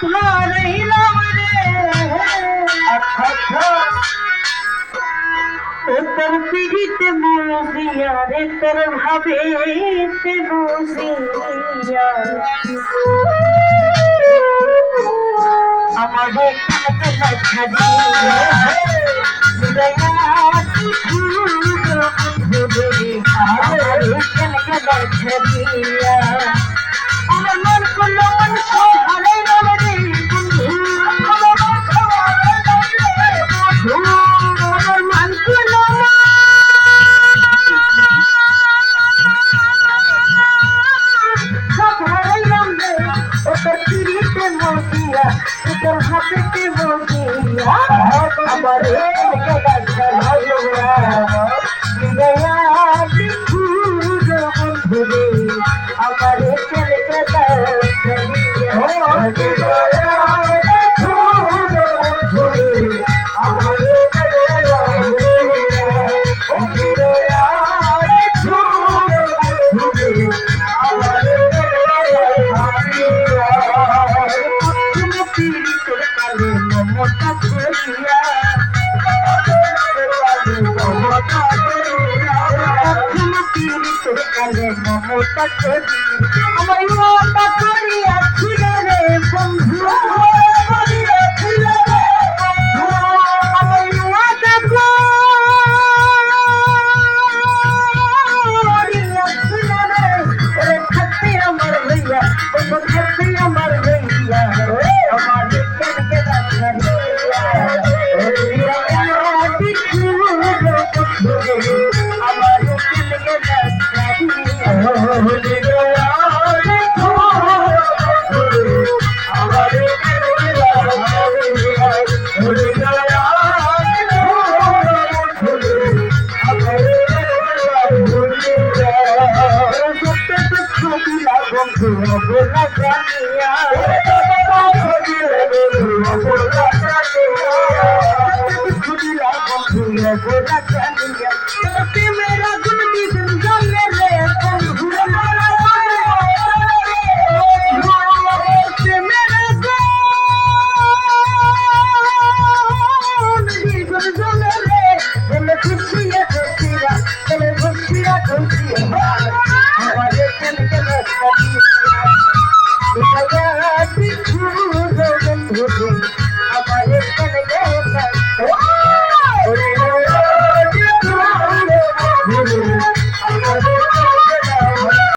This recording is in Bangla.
হারাইলাম রে তোর পিড়িতে মজিয়া রে তোর ভাবেতে বসিয়া আমাদের কাছে ছাড়িয়া আমার মন করলো মন সব হারাইলাম রে বন্ধু আমার মন করলো সব হারাইলাম রে ও তোর পিড়িতে মজিয়া তোর হাতেতে মজিয়া আমার আমার